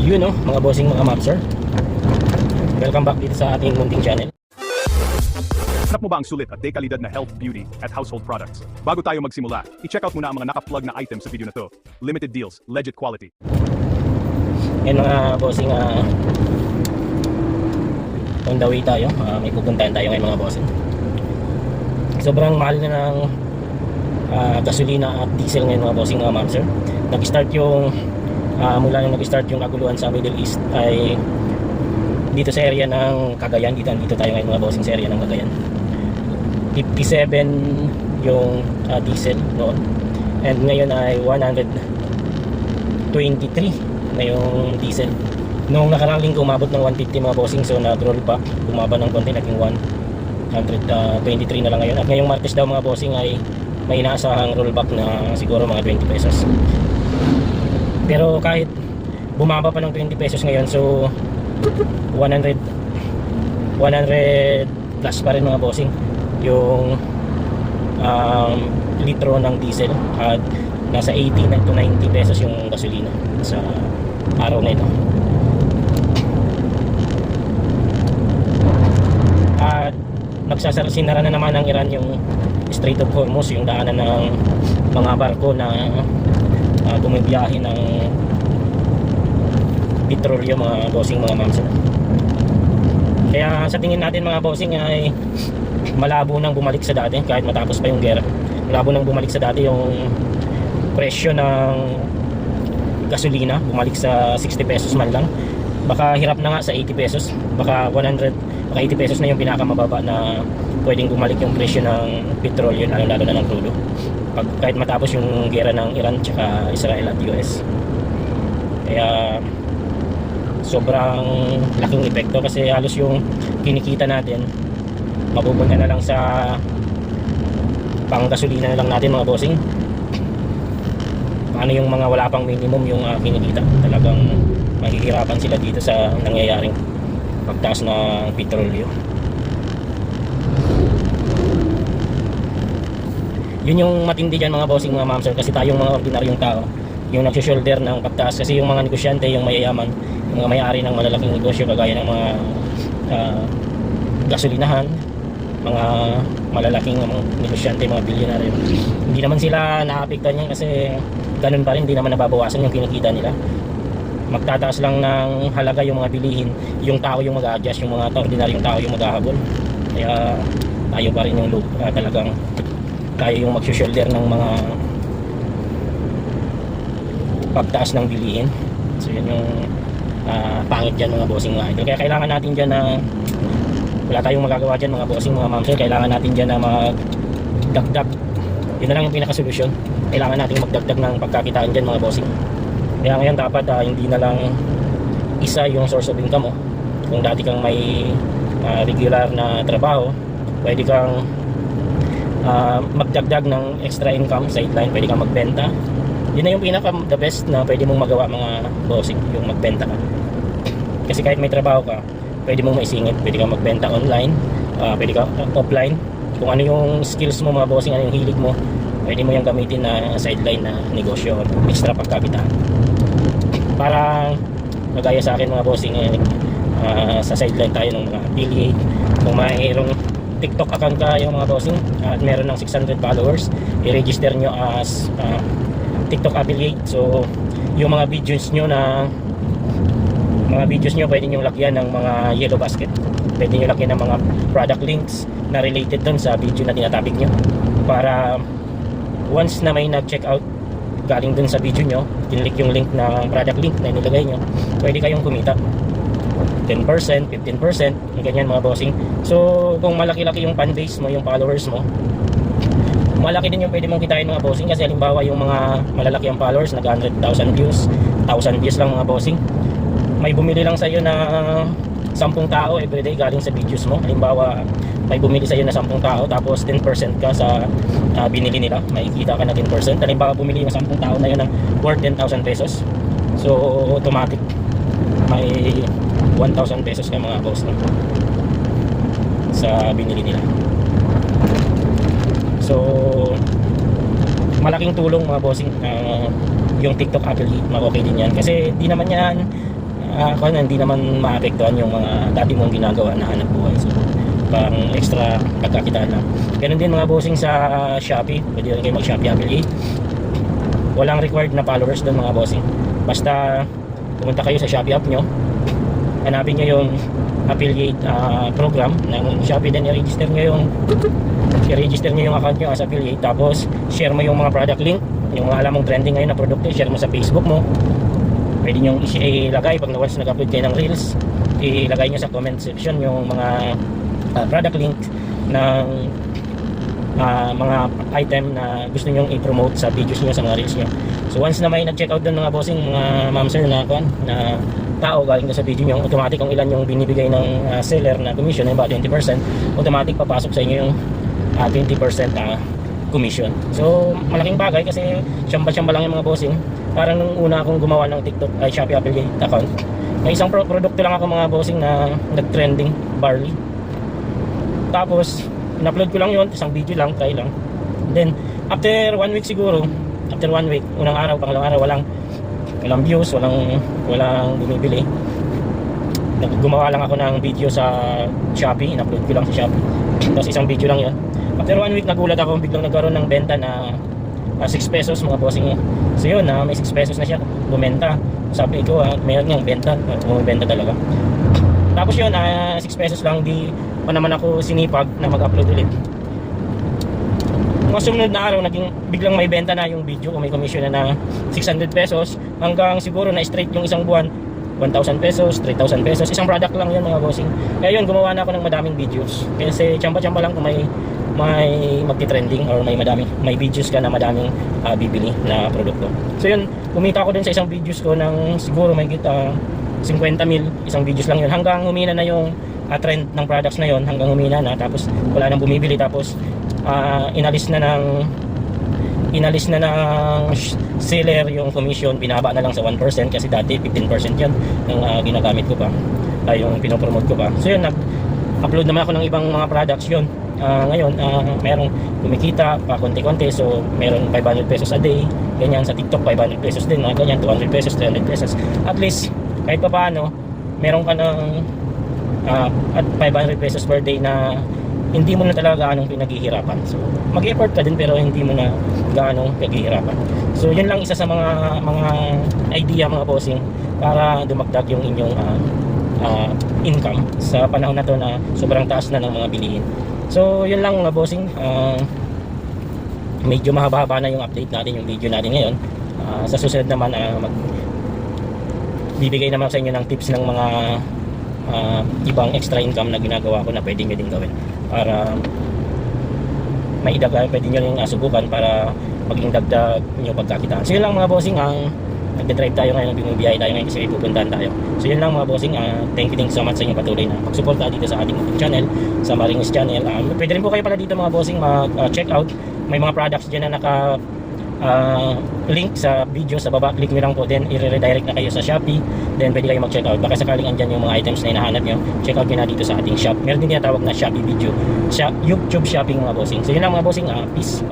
Yun no, mga bossing, mga mapser. Welcome back dito sa ating munting channel. Hanap mo ba ang sulit at dekalidad na health, beauty, at household products? Bago tayo magsimula, i-check out muna ang mga naka-plug na items sa video na to. Limited deals, legit quality. Yan mga bossing, on the way tayo. May pupuntahan tayo ngayon mga bossing. Sobrang mahal na ng gasolina at diesel ngayon mga bossing, mga mapser. Nag-start yung mula nung nag-start yung kaguluhan sa Middle East ay dito sa area ng Cagayan. Dito tayo ngayon mga bossing, sa area ng Cagayan. 57 yung diesel noon, and ngayon ay 123 na yung diesel. Noong nakarang linggo umabot ng 150 mga bossing, so nag-roll back, bumaba ng konti, naging 123 na lang ngayon. At ngayong Martes daw mga bossing ay may inaasahang rollback na siguro mga 20 pesos. Pero kahit bumaba pa ng 20 pesos ngayon, so 100 plus pa rin mga bossing yung litro ng diesel, at nasa 80 to 90 pesos yung gasolina sa araw na ito. At sinara na naman ng Iran yung Strait of Hormuz, yung daanan ng mga barko na bumibiyahe ng petrolyo mga bossing, mga mamsa. Kaya sa tingin natin mga bossing ay malabo nang bumalik sa dati kahit matapos pa yung gera. Malabo nang bumalik sa dati yung presyo ng gasolina, bumalik sa 60 pesos man lang. Baka hirap na nga sa 80 pesos, baka 80 pesos na yung pinakamababa na pwedeng bumalik yung presyo ng petrolyo, lalo na ng crudo, kahit matapos yung gera ng Iran tsaka Israel at US. Kaya sobrang laking epekto, kasi halos yung kinikita natin mapupunta na lang sa pang gasolina na lang natin mga bossing. Paano yung mga wala pang minimum yung kinikita? Talagang mahihirapan sila dito sa nangyayaring pagtaas ng petrolyo. Yun yung matindi dyan mga bossing, mga mamsir, kasi tayong mga ordinaryong tao yung nagsushoulder ng pagtaas, kasi yung mga negosyante, yung mayayaman, yung mga may-ari ng malalaking negosyo kagaya ng mga gasolinahan, mga malalaking negosyante, mga bilyonaryo, hindi naman sila naapektuhan yan kasi ganun pa rin, hindi naman nababawasan yung kinikita nila. Magtataas lang ng halaga yung mga bilihin, yung tao yung mag-a-adjust, yung mga ordinaryong tao yung mag-ahabol. Kaya tayo pa rin yung talagang tayo yung magsushoulder ng mga pagtaas ng bilihin. So yun yung pangit dyan mga bossing, mga idol. Kaya kailangan natin dyan na wala tayong magagawa dyan mga bossing, mga mamsel. Kailangan natin dyan na magdagdag. Yun na lang yung pinakasolusyon. Kailangan natin magdagdag ng pagkakitaan dyan mga bossing. Kaya ngayon dapat hindi na lang isa yung source of income mo. Kung dati kang may regular na trabaho, pwede kang magdagdag ng extra income, sideline, pwede kang magbenta. Yun na yung pinaka the best na pwede mong magawa mga bossing, yung magbenta ka. Kasi kahit may trabaho ka, pwede mong maisingit, pwede kang magbenta online, pwede kang offline. Kung ano yung skills mo mga bossing, ano yung hilig mo, pwede mo yung gamitin na sideline na negosyo or extra pagkakitaan. Para magaya sa akin mga bossing, sa sideline tayo ng mga affiliate. Kung mayroong TikTok account kayo mga bossing at meron ng 600 followers, i-register nyo as TikTok affiliate. So yung mga videos nyo pwede nyo lagyan ng mga yellow basket, pwede nyo lagyan ng mga product links na related doon sa video na tinatapik nyo, para once na may nag-check out galing dun sa video nyo, kinlik yung link na product link na inilagay nyo, pwede kayong kumita 10%, 15%, ganyan mga bossing. So kung malaki-laki yung fan base mo, yung followers mo, malaki din yung pwede mong kitain mga bossing. Kasi halimbawa yung mga malalaki ang followers, nag 100,000 views, 1,000 views lang mga bossing, may bumili lang sa iyo na 10 tao everyday galing sa videos mo. Halimbawa may bumili sa iyo na 10 tao, tapos 10% ka sa binili nila, makikita ka na 10%. Halimbawa bumili yung 10 tao na yun ng worth 10,000 pesos, so automatic may 1,000 pesos ka mga boss sa binili nila. So malaking tulong mga bossing yung TikTok affiliate, okay din yan. Kasi di naman yan hindi naman maapektuhan yung mga dati mong ginagawa na hanap buhay. So pang extra pagkakitaan lang. Ganun din mga bossing sa Shopee, pwede rin kayo mag Shopee affiliate. Walang required na followers doon mga bossing. Basta pumunta kayo sa Shopee app nyo, hanapin nyo yung affiliate program ng Shopee, then i-register nyo yung account nyo as affiliate, tapos share mo yung mga product link, yung mga alam mong trending ngayon na produkto, share mo sa Facebook mo. Pwede nyo ilagay pag once nag-upload kayo ng reels, ilagay nyo sa comment section yung mga product link ng mga item na gusto nyo i-promote sa videos nyo, sa mga reels nyo. So once na may nag-check out doon mga bossing, mga ma'am sir na tao galing na sa video nyo, automatic kung ilan yung binibigay ng seller na commission, yung about 20%, automatic papasok sa inyo yung 20% commission. So malaking bagay kasi syamba-syamba lang yung mga bossing. Parang nung una akong gumawa ng TikTok ay Shopee affiliate account, may isang produkto lang ako mga bossing na nag-trending, barley. Tapos in-upload ko lang yun, isang video lang, try lang. Then after 1 week siguro, after 1 week, unang araw, pangalawang araw, walang views, walang bumibili. Gumawa lang ako ng video sa Shopee, in-upload ko lang sa Shopee. Tapos isang video lang yun. After 1 week, nagulat ako, biglang nagkaroon ng benta na 6 pesos mga bossing. So yun, may 6 pesos na siya, bumenta. Sabi ko, mayroon niyang benta, bumibenta talaga. Tapos yun, 6 pesos lang, di pa naman ako sinipag na mag-upload ulit. Mga sumunod na araw, biglang may benta na yung video, o may commission na 600 pesos, hanggang siguro na straight yung isang buwan, 1,000 pesos, 3,000 pesos, isang product lang yun mga bossing. Kaya yun, gumawa na ako ng madaming videos. Kasi tsamba-tsamba lang kung may magti-trending or may videos ka na madaming bibili na produkto. So yun, kumita ako dun sa isang videos ko ng siguro may kita 50 mil, isang videos lang yun, hanggang humina na yung trend ng products na yun, hanggang humina na, tapos wala nang bumibili, tapos inalis na ng seller yung commission, binaba na lang sa 1% kasi dati 15% yan ng ginagamit ko pa, yung pinopromote ko pa. So yun, nag-upload naman ako ng ibang mga products yun. Ngayon, merong kumikita pa konti-konti, so meron 500 pesos a day, ganyan. Sa TikTok 500 pesos din, ganyan, 200 pesos, 300 pesos. At least, kahit pa paano, meron ka ng at 500 pesos per day na hindi mo na talaga gaanong pinaghihirapan. So mag-effort ka din pero hindi mo na gaanong pinaghihirapan. So yun lang isa sa mga idea mga bossing para dumagdag yung inyong income sa panahon na to na sobrang taas na ng mga bilihin. So yun lang mga bossing, medyo mahaba-haba na yung update natin, yung video natin ngayon. Sa susunod naman bibigay naman sa inyo ng tips ng mga ibang extra income na ginagawa ko na pwede nyo din gawin para pwede nyo rin subukan para maging dagdag nyo pagkakitaan. So yun lang mga bossing, nagde-drive tayo ngayon, binibiyahe tayo ngayon kasi pupuntahan tayo. So yun lang mga bossing, thank you so much sa inyo patuloy na pagsuporta dito sa ating YouTube channel, sa Maringis channel. Pwede rin po kayo pala dito mga bossing mag-check out, may mga products dyan na naka link sa video sa baba, click nyo lang po, then i-redirect na kayo sa Shopee, then pwede kayo mag-check out. Baka sakaling andyan yung mga items na hinahanap nyo, check out nyo na dito sa ating shop. Meron din tinatawag na Shopee video, YouTube shopping mga bossing. So yun lang mga bossing, peace.